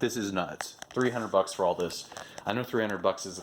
This is nuts. 300 bucks for all this. I know 300 bucks is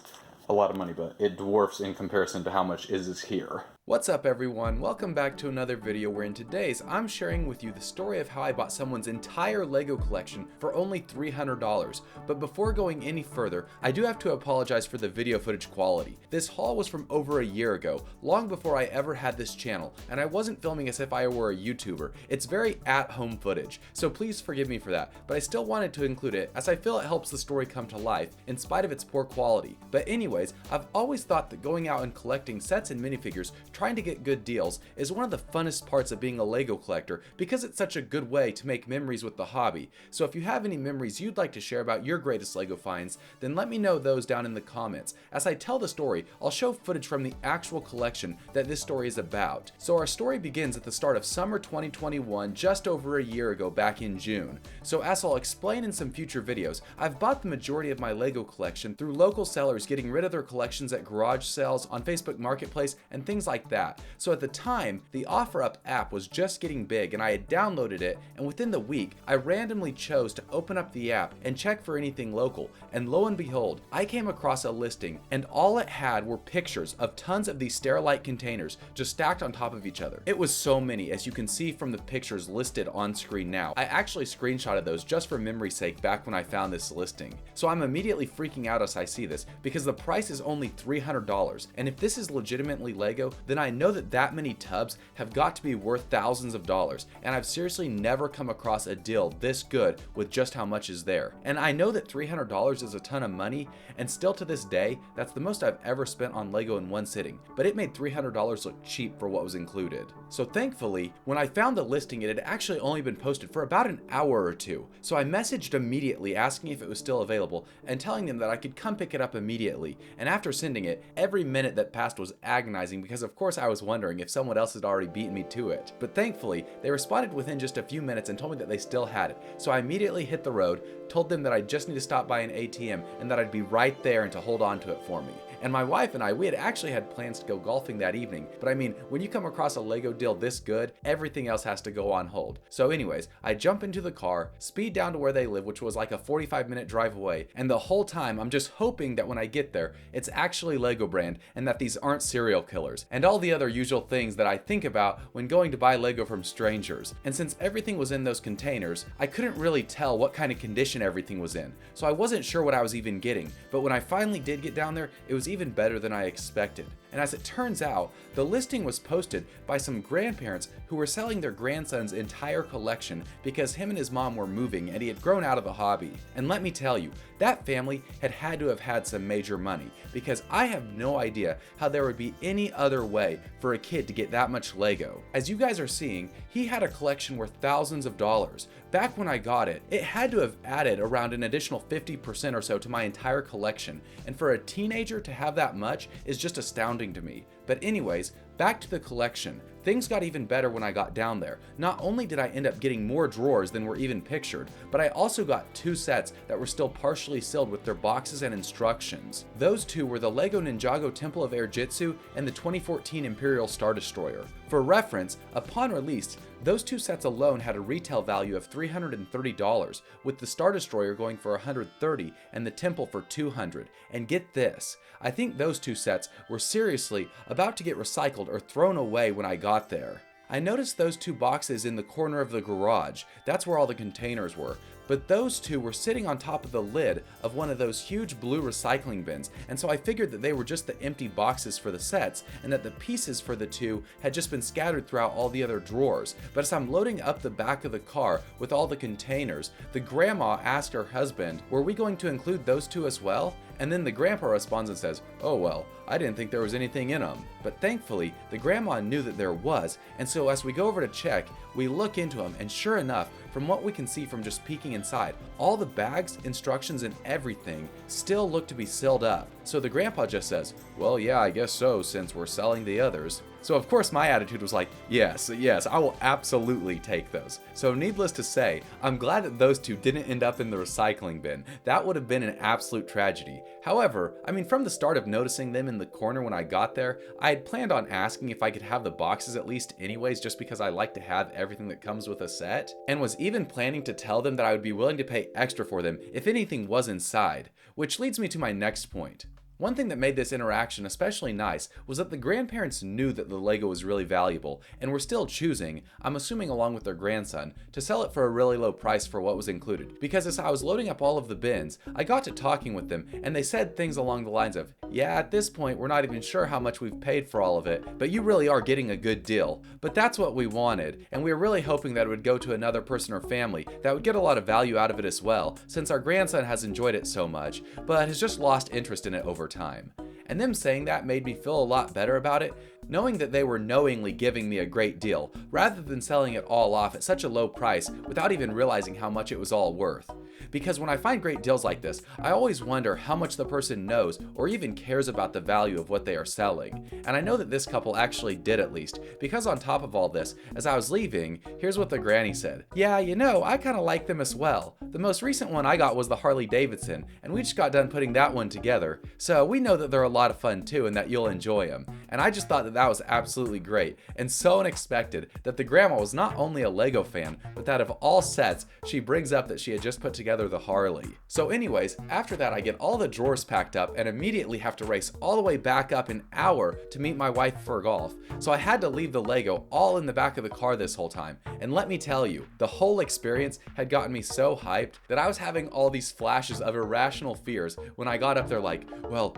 a lot of money, but it dwarfs in comparison to how much is here. What's up everyone? Welcome back to another video where in today's I'm sharing with you the story of how I bought someone's entire Lego collection for only $300. But before going any further, I do have to apologize for the video footage quality. This haul was from over a year ago, long before I ever had this channel, and I wasn't filming as if I were a YouTuber. It's very at-home footage, so please forgive me for that, but I still wanted to include it as I feel it helps the story come to life in spite of its poor quality. But anyways, I've always thought that going out and collecting sets and minifigures trying to get good deals is one of the funnest parts of being a Lego collector because it's such a good way to make memories with the hobby. So if you have any memories you'd like to share about your greatest Lego finds, then let me know those down in the comments. As I tell the story, I'll show footage from the actual collection that this story is about. So our story begins at the start of summer 2021, just over a year ago back in June. So as I'll explain in some future videos, I've bought the majority of my Lego collection through local sellers getting rid of their collections at garage sales, on Facebook Marketplace, and things like that. So at the time, the OfferUp app was just getting big and I had downloaded it, and within the week, I randomly chose to open up the app and check for anything local, and lo and behold, I came across a listing and all it had were pictures of tons of these Sterilite containers just stacked on top of each other. It was so many, as you can see from the pictures listed on screen now. I actually screenshotted those just for memory's sake back when I found this listing. So I'm immediately freaking out as I see this because the price is only $300, and if this is legitimately Lego, then I know that many tubs have got to be worth thousands of dollars, and I've seriously never come across a deal this good with just how much is there. And I know that $300 is a ton of money, and still to this day, that's the most I've ever spent on Lego in one sitting, but it made $300 look cheap for what was included. So thankfully, when I found the listing, it had actually only been posted for about an hour or two. So I messaged immediately asking if it was still available and telling them that I could come pick it up immediately. And after sending it, every minute that passed was agonizing because of course I was wondering if someone else had already beaten me to it. But thankfully, they responded within just a few minutes and told me that they still had it. So I immediately hit the road, told them that I just need to stop by an ATM and that I'd be right there and to hold on to it for me. And my wife and I, we had actually had plans to go golfing that evening, but I mean, when you come across a Lego deal this good, everything else has to go on hold. So anyways, I jump into the car, speed down to where they live, which was like a 45-minute drive away, and the whole time I'm just hoping that when I get there, it's actually Lego brand and that these aren't serial killers, and all the other usual things that I think about when going to buy Lego from strangers. And since everything was in those containers, I couldn't really tell what kind of condition everything was in, so I wasn't sure what I was even getting, but when I finally did get down there, it was even better than I expected. And as it turns out, the listing was posted by some grandparents who were selling their grandson's entire collection because him and his mom were moving and he had grown out of the hobby. And let me tell you, that family had to have had some major money, because I have no idea how there would be any other way for a kid to get that much Lego. As you guys are seeing, he had a collection worth thousands of dollars. Back when I got it, it had to have added around an additional 50% or so to my entire collection, and for a teenager to have that much is just astounding to me. But anyways, back to the collection. Things got even better when I got down there. Not only did I end up getting more drawers than were even pictured, but I also got two sets that were still partially sealed with their boxes and instructions. Those two were the Lego Ninjago Temple of Air Jitsu and the 2014 Imperial Star Destroyer. For reference, upon release, those two sets alone had a retail value of $330, with the Star Destroyer going for $130 and the Temple for $200. And get this, I think those two sets were seriously about to get recycled or thrown away when I got there. I noticed those two boxes in the corner of the garage. That's where all the containers were. But those two were sitting on top of the lid of one of those huge blue recycling bins, and so I figured that they were just the empty boxes for the sets, and that the pieces for the two had just been scattered throughout all the other drawers. But as I'm loading up the back of the car with all the containers, the grandma asked her husband, "Were we going to include those two as well?" And then the grandpa responds and says, "Oh well, I didn't think there was anything in them." But thankfully, the grandma knew that there was, and so as we go over to check, we look into them, and sure enough, from what we can see from just peeking inside, all the bags, instructions, and everything still look to be sealed up. So the grandpa just says, "Well, yeah, I guess so, since we're selling the others." So of course my attitude was like, yes, I will absolutely take those. So needless to say, I'm glad that those two didn't end up in the recycling bin. That would have been an absolute tragedy. However, I mean, from the start of noticing them in the corner when I got there, I had planned on asking if I could have the boxes at least anyways, just because I like to have everything that comes with a set, and was even planning to tell them that I would be willing to pay extra for them if anything was inside, which leads me to my next point. One thing that made this interaction especially nice was that the grandparents knew that the Lego was really valuable and were still choosing, I'm assuming along with their grandson, to sell it for a really low price for what was included. Because as I was loading up all of the bins, I got to talking with them and they said things along the lines of, yeah, at this point we're not even sure how much we've paid for all of it, but you really are getting a good deal. But that's what we wanted, and we were really hoping that it would go to another person or family that would get a lot of value out of it as well, since our grandson has enjoyed it so much, but has just lost interest in it over time. And them saying that made me feel a lot better about it, knowing that they were knowingly giving me a great deal, rather than selling it all off at such a low price without even realizing how much it was all worth. Because when I find great deals like this, I always wonder how much the person knows or even cares about the value of what they are selling. And I know that this couple actually did at least, because on top of all this, as I was leaving, here's what the granny said. Yeah, you know, I kinda like them as well. The most recent one I got was the Harley Davidson, and we just got done putting that one together. So we know that they're a lot of fun too and that you'll enjoy them. And I just thought that that was absolutely great and so unexpected that the grandma was not only a Lego fan, but that of all sets, she brings up that she had just put together the Harley. So anyways, after that I get all the drawers packed up and immediately have to race all the way back up an hour to meet my wife for golf. So I had to leave the Lego all in the back of the car this whole time. And let me tell you, the whole experience had gotten me so hyped that I was having all these flashes of irrational fears when I got up there like, well,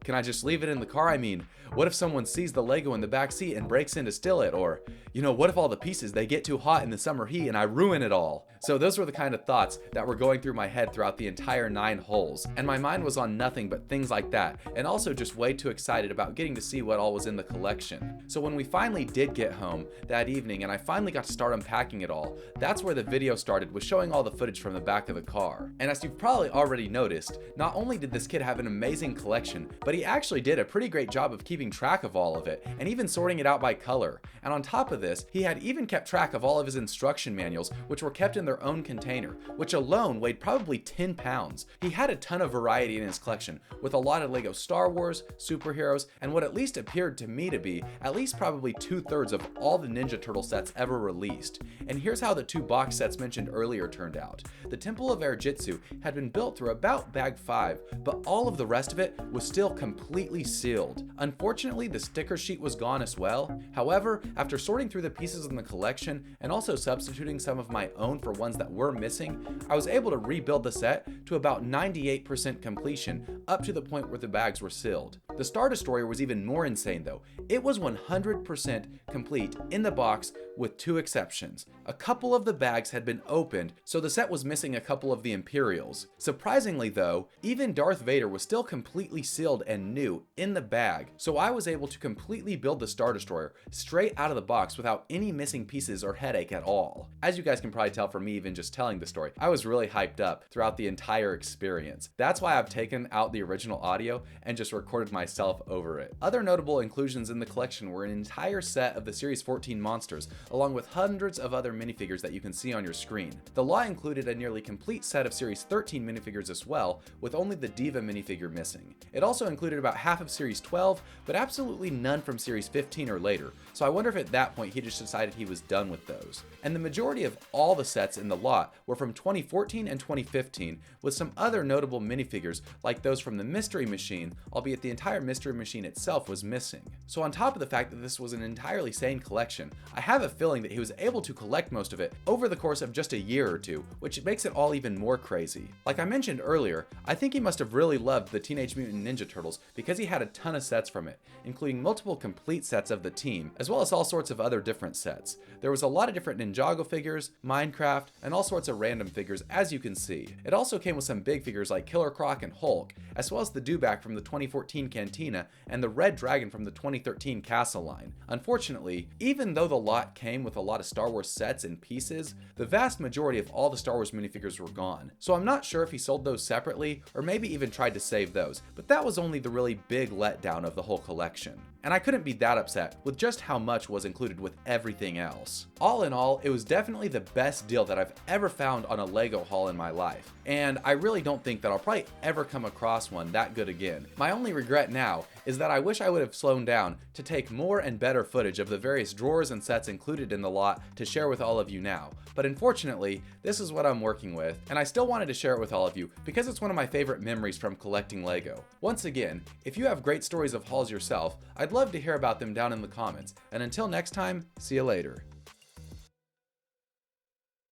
can I just leave it in the car? I mean, what if someone sees the Lego in the back seat and breaks in to steal it? Or, you know, what if all the pieces, they get too hot in the summer heat and I ruin it all? So those were the kind of thoughts that were going through my head throughout the entire 9 holes. And my mind was on nothing but things like that, and also just way too excited about getting to see what all was in the collection. So when we finally did get home that evening and I finally got to start unpacking it all, that's where the video started, with showing all the footage from the back of the car. And as you've probably already noticed, not only did this kid have an amazing collection, but he actually did a pretty great job of keeping track of all of it, and even sorting it out by color. And on top of this, he had even kept track of all of his instruction manuals, which were kept in their own container, which alone weighed probably 10 pounds. He had a ton of variety in his collection, with a lot of Lego Star Wars, superheroes, and what at least appeared to me to be at least probably 2/3 of all the Ninja Turtle sets ever released. And here's how the 2 box sets mentioned earlier turned out. The Temple of Air Jitsu had been built through about bag 5, but all of the rest of it was still completely sealed. Unfortunately, the sticker sheet was gone as well. However, after sorting through the pieces in the collection and also substituting some of my own for ones that were missing, I was able to rebuild the set to about 98% completion, up to the point where the bags were sealed. The Star Destroyer was even more insane though. It was 100% complete in the box with 2 exceptions. A couple of the bags had been opened, so the set was missing a couple of the Imperials. Surprisingly though, even Darth Vader was still completely sealed and new in the bag, so I was able to completely build the Star Destroyer straight out of the box without any missing pieces or headache at all. As you guys can probably tell from me even just telling the story, I was really hyped up throughout the entire experience. That's why I've taken out the original audio and just recorded myself over it. Other notable inclusions in the collection were an entire set of the Series 14 monsters, along with hundreds of other minifigures that you can see on your screen. The lot included a nearly complete set of Series 13 minifigures as well, with only the Diva minifigure missing. It also included about half of Series 12, but absolutely none from Series 15 or later, so I wonder if at that point he just decided he was done with those. And the majority of all the sets in the lot were from 2014 and 2015, with some other notable minifigures like those from the Mystery Machine, albeit the entire Mystery Machine itself was missing. So on top of the fact that this was an entirely sane collection, I have a feeling that he was able to collect most of it over the course of just a year or two, which makes it all even more crazy. Like I mentioned earlier, I think he must have really loved the Teenage Mutant Ninja Turtles because he had a ton of sets from it, including multiple complete sets of the team, as well as all sorts of other different sets. There was a lot of different Ninjago figures, Minecraft, and all sorts of random figures, as you can see. It also came with some big figures like Killer Croc and Hulk, as well as the Dewback from the 2014 Cantina and the Red Dragon from the 2013 Castle line. Unfortunately, even though the lot came with a lot of Star Wars sets and pieces, the vast majority of all the Star Wars minifigures were gone. So I'm not sure if he sold those separately or maybe even tried to save those, but that was only the really big letdown of the whole collection. and I couldn't be that upset with just how much was included with everything else. All in all, it was definitely the best deal that I've ever found on a LEGO haul in my life, and I really don't think that I'll probably ever come across one that good again. My only regret now is that I wish I would have slowed down to take more and better footage of the various drawers and sets included in the lot to share with all of you now, but unfortunately, this is what I'm working with, and I still wanted to share it with all of you because it's one of my favorite memories from collecting LEGO. Once again, if you have great stories of hauls yourself, I'd love to hear about them down in the comments, and until next time, see you later.